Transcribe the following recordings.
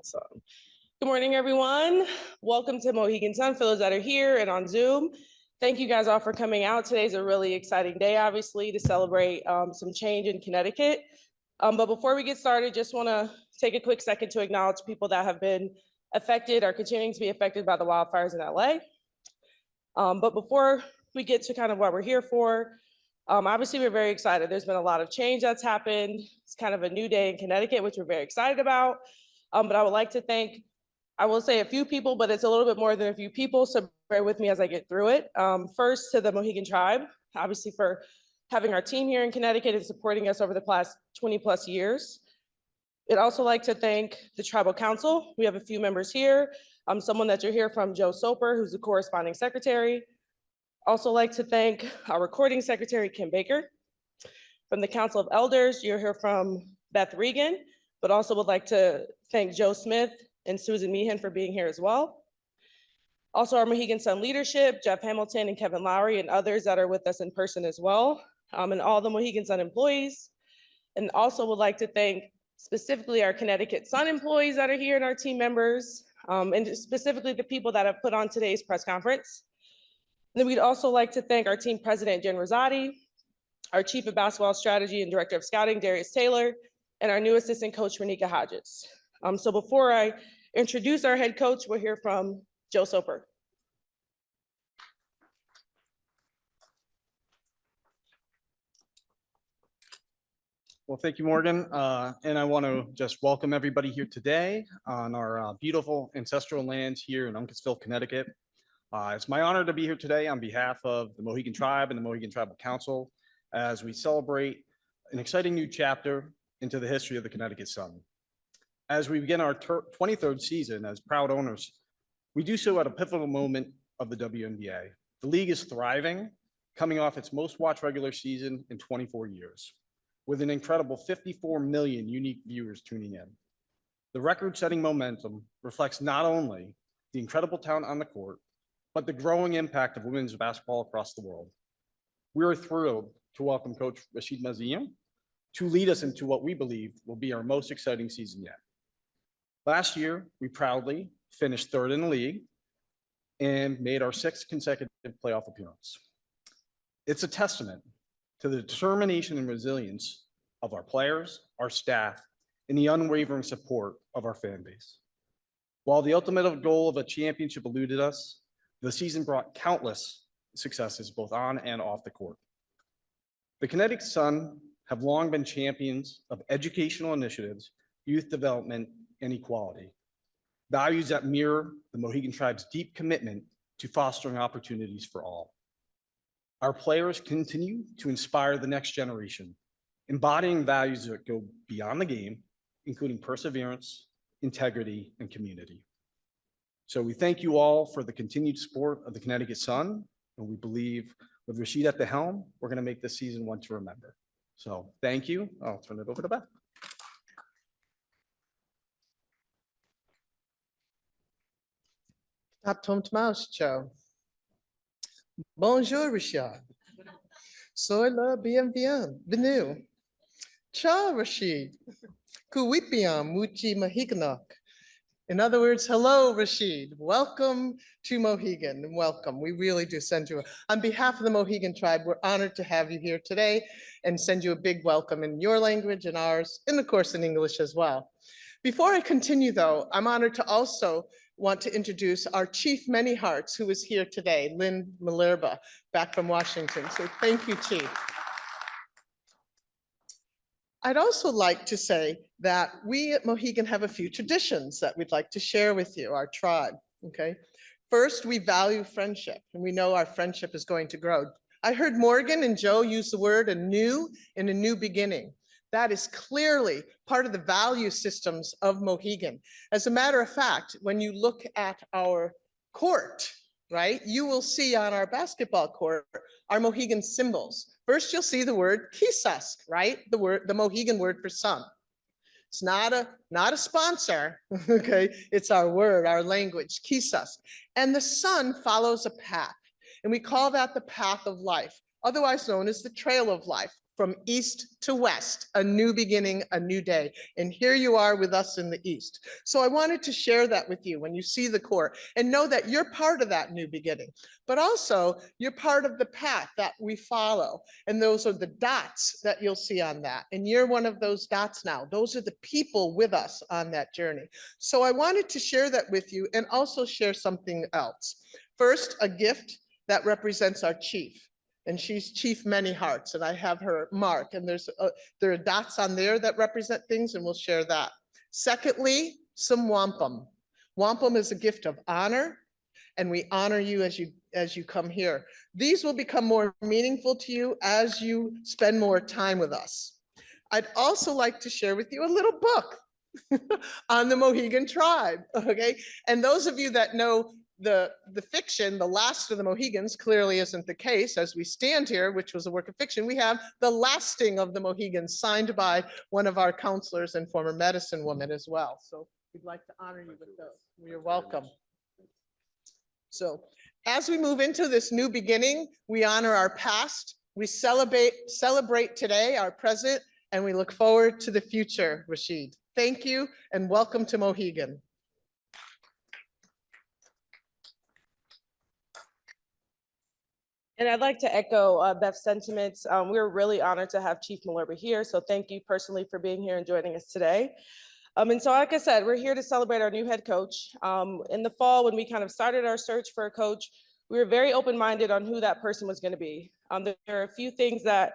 Awesome. Good morning, everyone. Welcome to Mohegan Sun. For those that are here and on Zoom, thank you guys all for coming out. Today's a really exciting day, obviously, to celebrate some change in Connecticut. But before we get started, just want to take a quick second to acknowledge people that have been affected or continuing to be affected by the wildfires in LA. But before we get to kind of what we're here for, obviously we're very excited. There's been a lot of change that's happened. It's kind of a new day in Connecticut, which we're very excited about. But I would like to thank, I will say a few people, but it's a little bit more than a few people, so bear with me as I get through it. First, to the Mohegan tribe, obviously for having our team here in Connecticut and supporting us over the past 20 plus years. I'd also like to thank the Tribal Council. We have a few members here. Someone that you'll hear from, Joe Soper, who's the corresponding secretary. Also like to thank our recording secretary, Kim Baker. From the Council of Elders, you'll hear from Beth Regan, but also would like to thank Joe Smith and Susan Meehan for being here as well. Also our Mohegan Sun leadership, Jeff Hamilton and Kevin Lowry and others that are with us in person as well, and all the Mohegan Sun employees. And also would like to thank specifically our Connecticut Sun employees that are here and our team members, and specifically the people that have put on today's press conference. And then we'd also like to thank our team president, Jen Rosati, our chief of basketball strategy and director of scouting, Darius Taylor, and our new assistant coach, Renika Hodges. So before I introduce our head coach, we'll hear from Joe Soper. Well, thank you, Morgan. And I want to just welcome everybody here today on our beautiful ancestral lands here in Uncasville, Connecticut. It's my honor to be here today on behalf of the Mohegan Tribe and the Mohegan Tribal Council as we celebrate an exciting new chapter into the history of the Connecticut Sun. As we begin our 23rd season as proud owners, we do so at a pivotal moment of the WNBA. The league is thriving, coming off its most watched regular season in 24 years, with an incredible 54 million unique viewers tuning in. The record-setting momentum reflects not only the incredible talent on the court, but the growing impact of women's basketball across the world. We are thrilled to welcome Coach Rachid Meziane to lead us into what we believe will be our most exciting season yet. Last year, we proudly finished third in the league and made our 6th consecutive playoff appearance. It's a testament to the determination and resilience of our players, our staff, and the unwavering support of our fan base. While the ultimate goal of a championship eluded us, the season brought countless successes both on and off the court. The Connecticut Sun have long been champions of educational initiatives, youth development, and equality, values that mirror the Mohegan Tribe's deep commitment to fostering opportunities for all. Our players continue to inspire the next generation, embodying values that go beyond the game, including perseverance, integrity, and community. So we thank you all for the continued support of the Connecticut Sun, and we believe with Rachid at the helm, we're going to make this season one to remember. So thank you. I'll turn it over to Beth. Ciao. Bonjour, Rachid. Soy la bienvenue. Ciao, Rachid. Kuwipiam muchi Moheganok. In other words, hello, Rachid. Welcome to Mohegan, and welcome. We really do send you, on behalf of the Mohegan tribe, we're honored to have you here today and send you a big welcome in your language and ours, and of course in English as well. Before I continue though, I'm honored to also want to introduce our Chief Many Hearts, who is here today, Lynn Malerba, back from Washington. So thank you, Chief. I'd also like to say that we at Mohegan have a few traditions that we'd like to share with you, our tribe, okay? First, we value friendship, and we know our friendship is going to grow. I heard Morgan and Joe use the word anew in a new beginning. That is clearly part of the value systems of Mohegan. As a matter of fact, when you look at our court, right, you will see on our basketball court our Mohegan symbols. First, you'll see the word kisask, right? The Mohegan word for sun. It's not a sponsor, okay? It's our word, our language, kisask. And the sun follows a path, and we call that the path of life, otherwise known as the trail of life. from east to west, a new beginning, a new day. And here you are with us in the east. So I wanted to share that with you when you see the court and know that you're part of that new beginning, but also you're part of the path that we follow. And those are the dots that you'll see on that. And you're one of those dots now. Those are the people with us on that journey. So I wanted to share that with you and also share something else. First, a gift that represents our chief. And she's Chief Many Hearts, and I have her mark, and there are dots on there that represent things, and we'll share that. Secondly, some wampum. Wampum is a gift of honor, and we honor you as you come here. These will become more meaningful to you as you spend more time with us. I'd also like to share with you a little book on the Mohegan tribe, okay? And those of you that know the fiction, The Last of the Mohegans, clearly isn't the case. As we stand here, which was a work of fiction, we have The Lasting of the Mohegans, signed by one of our counselors and former medicine woman as well. So we'd like to honor you with those. You're welcome. So as we move into this new beginning, we honor our past, we celebrate today, our present, and we look forward to the future, Rachid. Thank you and welcome to Mohegan. And I'd like to echo Beth's sentiments. We're really honored to have Chief Malerba here. So thank you personally for being here and joining us today. And so, like I said, we're here to celebrate our new head coach. In the fall, when we kind of started our search for a coach, we were very open-minded on who that person was going to be. There are a few things that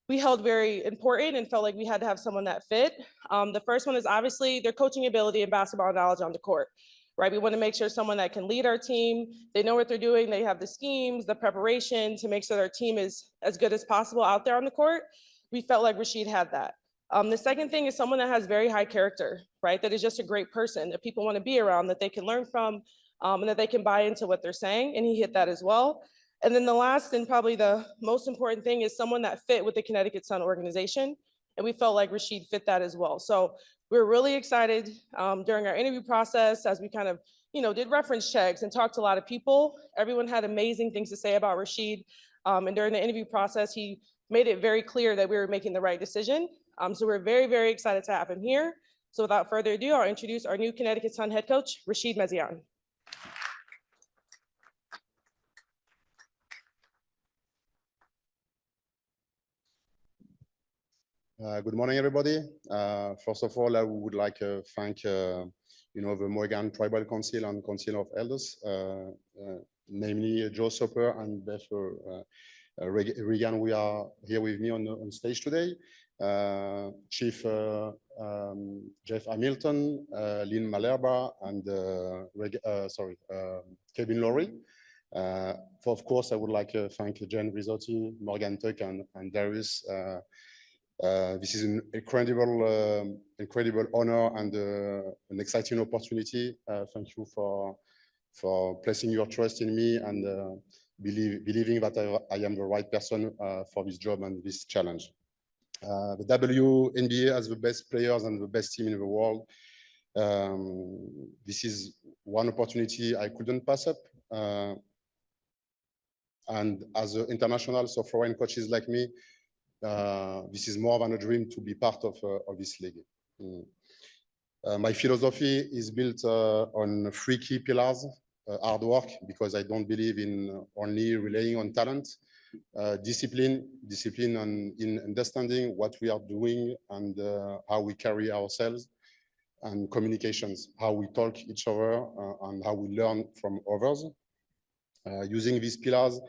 we held very important and felt like we had to have someone that fit. The first one is obviously their coaching ability and basketball knowledge on the court. Right, we want to make sure someone that can lead our team, they know what they're doing, they have the schemes, the preparation to make sure their team is as good as possible out there on the court. We felt like Rachid had that. The second thing is someone that has very high character, right? That is just a great person that people want to be around, that they can learn from, and that they can buy into what they're saying, and he hit that as well. And then the last and probably the most important thing is someone that fit with the Connecticut Sun organization, and we felt like Rachid fit that as well. So we were really excited during our interview process as we kind of, did reference checks and talked to a lot of people. Everyone had amazing things to say about Rachid. And during the interview process, he made it very clear that we were making the right decision. So we're very, very excited to have him here. So without further ado, I'll introduce our new Connecticut Sun head coach, Rachid Meziane. Good morning, everybody. First of all, I would like to thank, the Mohegan Tribal Council and Council of Elders, namely Joe Soper and Beth Regan. We are here with me on stage today. Chief Jeff Hamilton, Lynn Malerba, and Kevin Laurie. Of course, I would like to thank Jen Risotti, Morgan Tuck, and Darius. This is an incredible honor and an exciting opportunity. Thank you for placing your trust in me and believing that I am the right person for this job and this challenge. The WNBA has the best players and the best team in the world. This is one opportunity I couldn't pass up. And as an international, so foreign coaches like me, this is more than a dream to be part of this league. My philosophy is built on 3 key pillars: hard work, because I don't believe in only relying on talent; discipline in understanding what we are doing and how we carry ourselves; and communications, how we talk each other and how we learn from others. Using these pillars,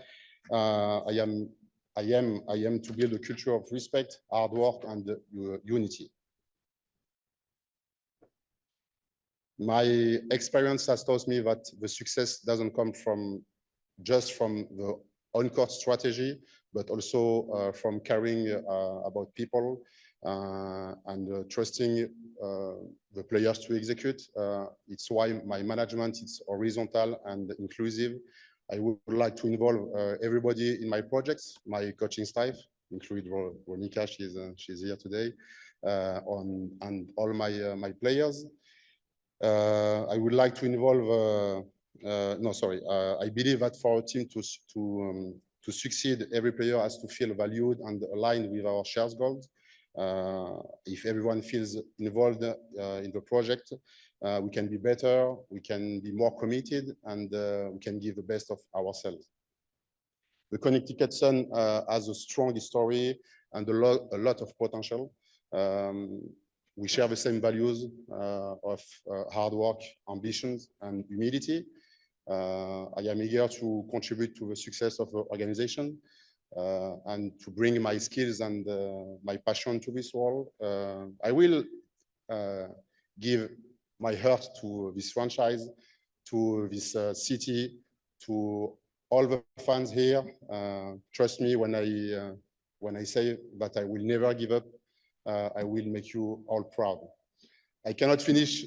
I am to build a culture of respect, hard work, and unity. My experience has taught me that the success doesn't come just from the on-court strategy, but also from caring about people and trusting the players to execute. It's why my management is horizontal and inclusive. I would like to involve everybody in my projects, my coaching staff, including Ronika, she's here today, and all my players. I would like to involve. I believe that for a team to to succeed, every player has to feel valued and aligned with our shared goals. If everyone feels involved in the project, we can be better, we can be more committed, and we can give the best of ourselves. The Connecticut Sun has a strong history and a lot of potential. We share the same values of hard work, ambitions, and humility. I am eager to contribute to the success of the organization and to bring my skills and my passion to this role. I will give my heart to this franchise, to this city, to all the fans here. Trust me when I say that I will never give up. I will make you all proud. I cannot finish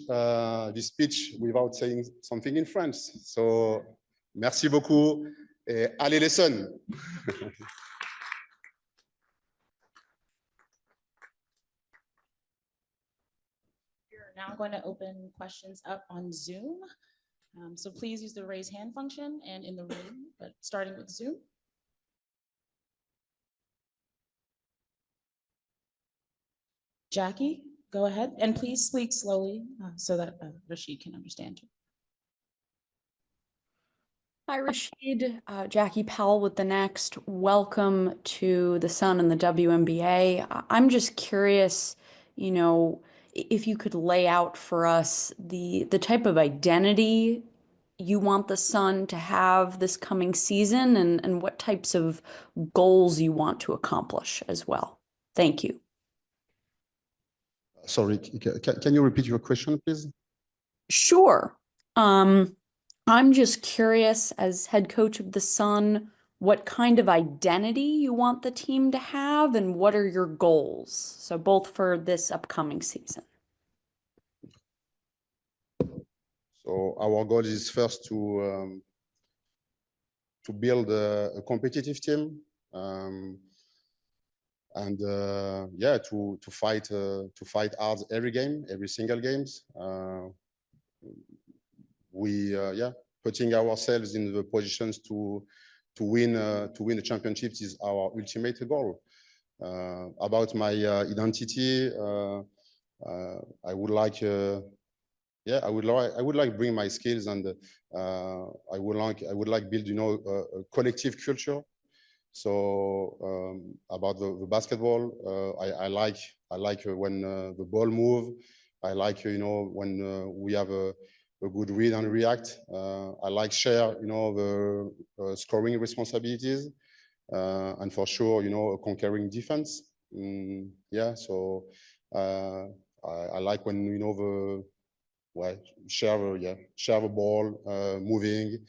this speech without saying something in French. So, merci beaucoup et allez les Suns. We're now going to open questions up on Zoom. So please use the raise hand function and in the room, but starting with Zoom. Jackie, go ahead, and please speak slowly so that Rachid can understand you. Hi, Rachid. Jackie Powell with The Next. Welcome to the Sun and the WNBA. I'm just curious, you know, if you could lay out for us the type of identity you want the Sun to have this coming season and what types of goals you want to accomplish as well. Thank you. Sorry, can you repeat your question, please? Sure. I'm just curious, as head coach of the Sun, what kind of identity you want the team to have and what are your goals? So both for this upcoming season. So our goal is first to build a competitive team and yeah, to fight hard every game, every single games. We putting ourselves in the positions to win the championships is our ultimate goal. About my identity, I would like I would like bring my skills and I would like build a collective culture. So about the basketball, I like when the ball move. I like when we have a good read and react. I like share the scoring responsibilities and for sure a conquering defense. Yeah, so I like when share the ball, moving,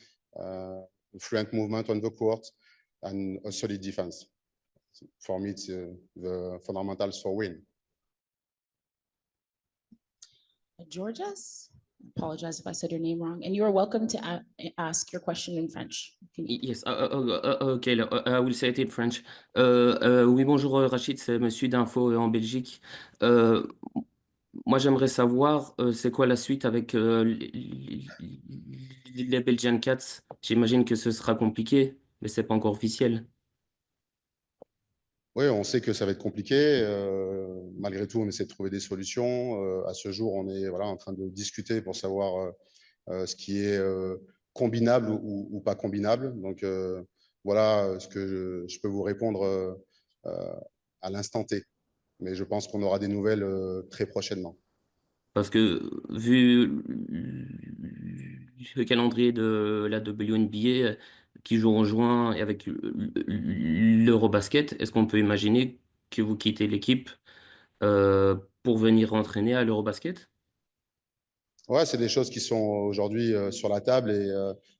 fluent movement on the court, and a solid defense. For me, it's the fundamentals for win. Georges, apologize if I said your name wrong, and you are welcome to ask your question in French. Yes, okay, I will say it in French. Oui, bonjour Rachid, c'est Monsieur d'Info en Belgique. Moi, j'aimerais savoir, c'est quoi la suite avec les Belgian Cats? J'imagine que ce sera compliqué, mais c'est pas encore officiel. Oui, on sait que ça va être compliqué. Malgré tout, on essaie de trouver des solutions. À ce jour, on est en train de discuter pour savoir ce qui est combinable ou pas combinable. Donc, voilà ce que je peux vous répondre à l'instant T. Mais je pense qu'on aura des nouvelles très prochainement. Parce que vu le calendrier de la WNBA qui joue en juin et avec l'Eurobasket, est-ce qu'on peut imaginer que vous quittez l'équipe pour venir entraîner à l'Eurobasket? Ouais, c'est des choses qui sont aujourd'hui sur la table et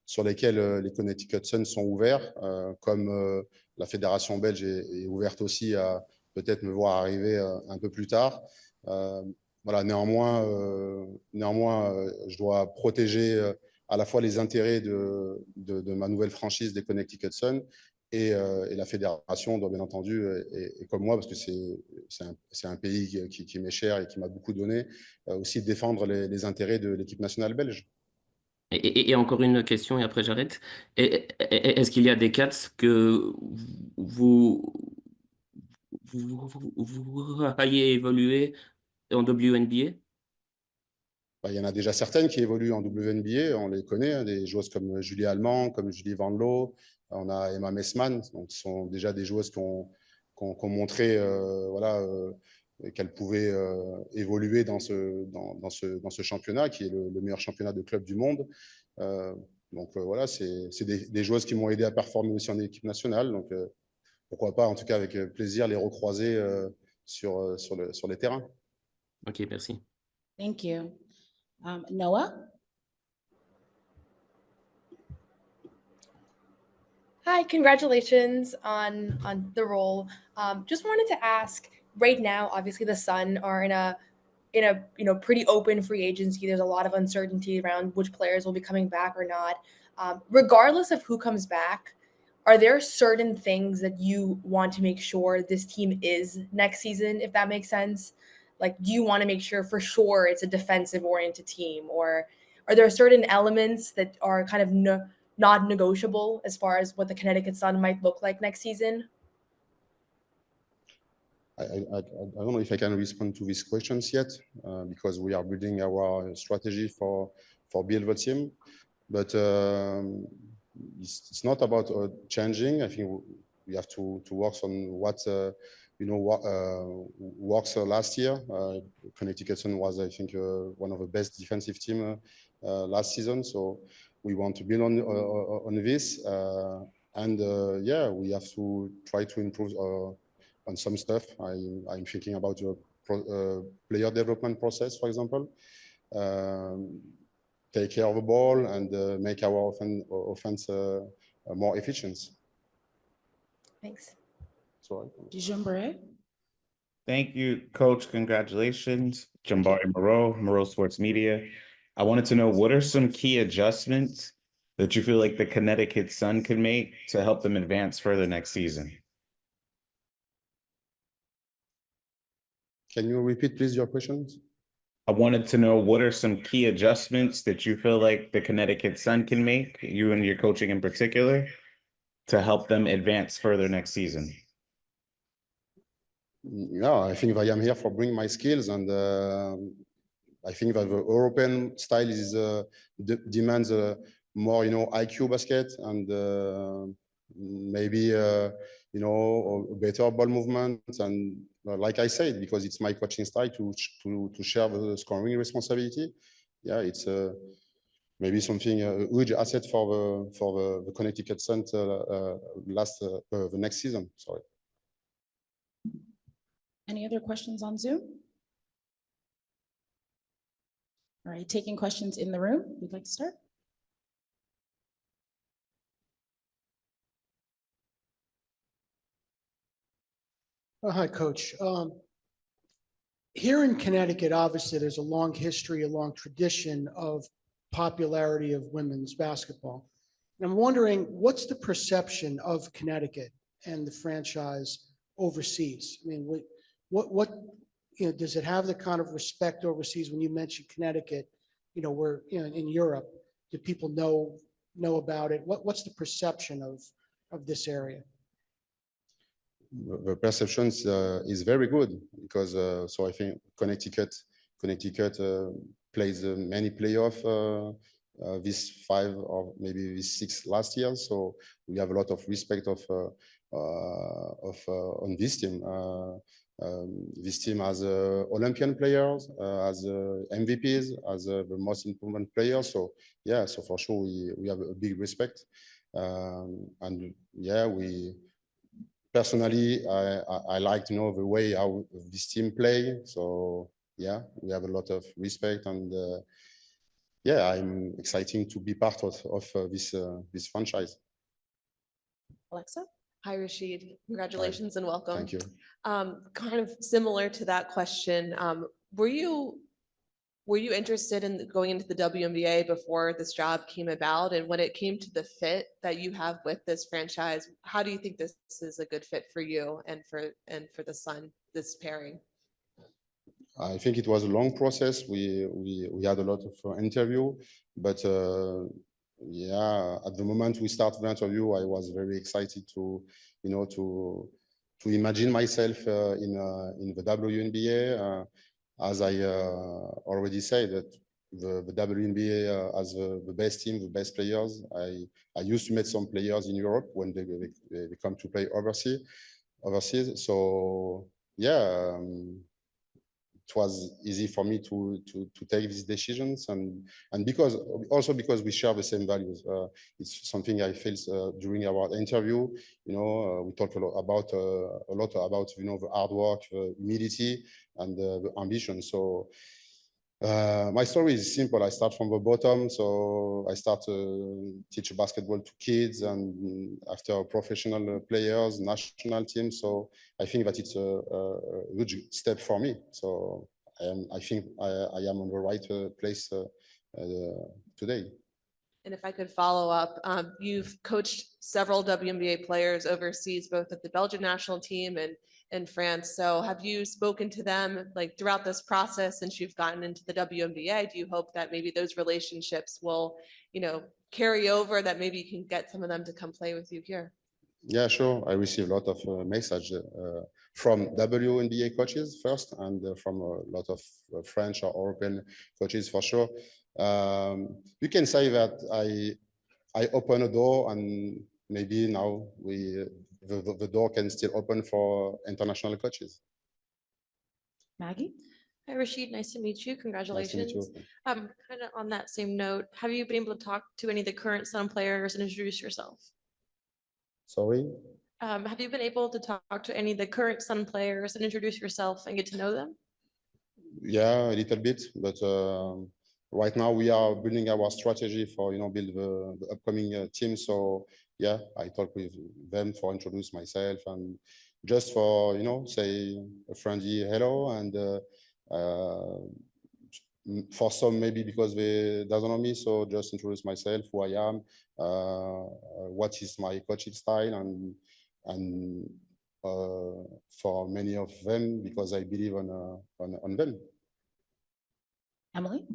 sur lesquelles les Connecticut Sun sont ouverts, comme la fédération belge est ouverte aussi à peut-être me voir arriver un peu plus tard. Voilà, néanmoins, je dois protéger à la fois les intérêts de ma nouvelle franchise des Connecticut Sun et la fédération doit bien entendu, et comme moi, parce que c'est un pays qui m'est cher et qui m'a beaucoup donné, aussi défendre les intérêts de l'équipe nationale belge. Et encore une question et après j'arrête. Est-ce qu'il y a des Cats que vous, vous ayez évolué en WNBA? Bah, il y en a déjà certaines qui évoluent en WNBA, on les connaît, hein, des joueuses comme Julie Allemand, comme Julie Van Loo, on a Emma Messman, donc ce sont déjà des joueuses qui ont montré voilà, qu'elles pouvaient évoluer dans ce championnat, qui est le meilleur championnat de club du monde. Donc voilà, c'est des joueuses qui m'ont aidé à performer aussi en équipe nationale, donc pourquoi pas, en tout cas avec plaisir, les recroiser sur les terrains. Ok, merci. Thank you. Noah? Hi, congratulations on the role. Just wanted to ask, right now, obviously the Sun are in a pretty open free agency. There's a lot of uncertainty around which players will be coming back or not. Regardless of who comes back, are there certain things that you want to make sure this team is next season, if that makes sense? Like, do you want to make sure for sure it's a defensive oriented team, or are there certain elements that are kind of not negotiable as far as what the Connecticut Sun might look like next season? I don't know if I can respond to these questions yet because we are building our strategy for build the team, but it's not about changing. I think we have to work on what works last year. Connecticut Sun was, I think, one of the best defensive team last season, so we want to build on this, and yeah, we have to try to improve on some stuff. I'm thinking about your player development process, for example. Take care of the ball and make our offense more efficient. Thanks. Sorry. Jean-Beret? Thank you, Coach. Congratulations. Jambari Moreau Sports Media. I wanted to know, what are some key adjustments that you feel like the Connecticut Sun can make to help them advance further next season? Can you repeat, please, your questions? I wanted to know, what are some key adjustments that you feel like the Connecticut Sun can make, you and your coaching in particular, to help them advance further next season? Yeah, I think I am here for bring my skills, and I think that the European style is demands more, IQ basket and maybe better ball movement, and like I said, because it's my coaching style to share the scoring responsibility. Yeah, it's maybe something a huge asset for the Connecticut Sun the next season. Sorry. Any other questions on Zoom? All right, taking questions in the room. We'd like to start. Hi, Coach. Here in Connecticut, obviously, there's a long history, a long tradition of popularity of women's basketball. And I'm wondering, what's the perception of Connecticut and the franchise overseas? I mean, what does it have the kind of respect overseas? When you mention Connecticut, we're in Europe, do people know about it? What's the perception of this area? The perception is very good because so I think Connecticut plays many playoff this 5 or maybe this 6 last year, so we have a lot of respect on this team. This team has Olympian players, has MVPs, has the most improvement players. So yeah, so for sure we have a big respect, and yeah, personally, I like to know the way how this team play. So yeah, we have a lot of respect, and yeah, I'm excited to be part of this franchise. Alexa? Hi, Rachid. Congratulations and welcome. Thank you. Kind of similar to that question, were you interested in going into the WNBA before this job came about? And when it came to the fit that you have with this franchise, how do you think this is a good fit for you and for the Sun, this pairing? I think it was a long process. We had a lot of interview, but yeah, at the moment we started the interview, I was very excited to, you know, to imagine myself in the WNBA. As I already said, that the WNBA has the best team, the best players. I used to meet some players in Europe when they come to play overseas. So yeah, it was easy for me to take these decisions, and because we share the same values. It's something I felt during our interview. You know, we talked a lot about you know, the hard work, the humility, and the ambition. So my story is simple. I start from the bottom. So I start to teach basketball to kids, and after professional players, national teams. So I think that it's a huge step for me. So I think I am on the right place today. And if I could follow up, you've coached several WNBA players overseas, both at the Belgian national team and in France. So have you spoken to them like throughout this process since you've gotten into the WNBA? Do you hope that maybe those relationships will, you know, carry over, that maybe you can get some of them to come play with you here? Yeah, sure. I receive a lot of messages from WNBA coaches first, and from a lot of French or European coaches for sure. You can say that I open a door, and maybe now the door can still open for international coaches. Maggie? Hi, Rachid. Nice to meet you. Nice to meet Congratulations. you. Kind of on that same note, have you been able to talk to any of the current Sun players and introduce yourself? Sorry. Have you been able to talk to any of the current Sun players and introduce yourself and get to know them? Yeah, a little bit, but right now we are building our strategy for, you know, build the upcoming team. So yeah, I talk with them for introduce myself, and just for, you know, say a friendly hello, and for some maybe because they doesn't know me, so just introduce myself, who I am, what is my coaching style, and for many of them, because I believe on them. Emily?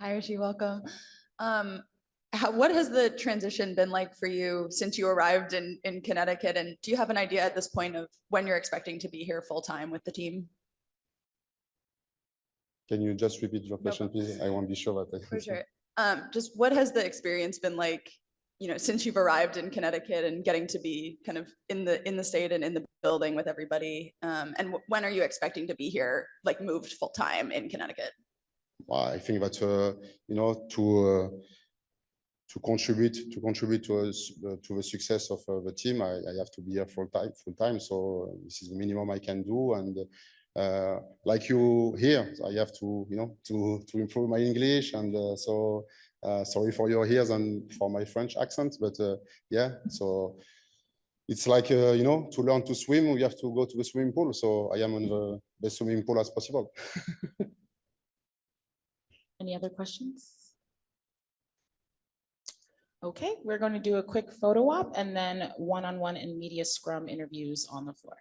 Hi, Rachid, welcome. What has the transition been like for you since you arrived in Connecticut? And do you have an idea at this point of when you're expecting to be here full time with the team? Can you just repeat your question, please? I want to be sure that I For sure. Just what has the experience been like, you know, since you've arrived in Connecticut and getting to be kind of in the state and in the building with everybody? And when are you expecting to be here, like moved full time in Connecticut? Well, I think that you know, to contribute to the success of the team, I have to be here full time. So this is the minimum I can do, and like you here, I have to, you know, to improve my English, and so sorry for your ears and for my French accent, but yeah, so it's like you know, to learn to swim, we have to go to the swimming pool. So I am on the best swimming pool as possible. Any other questions? Okay, we're going to do a quick photo op and then one-on-one and media scrum interviews on the floor.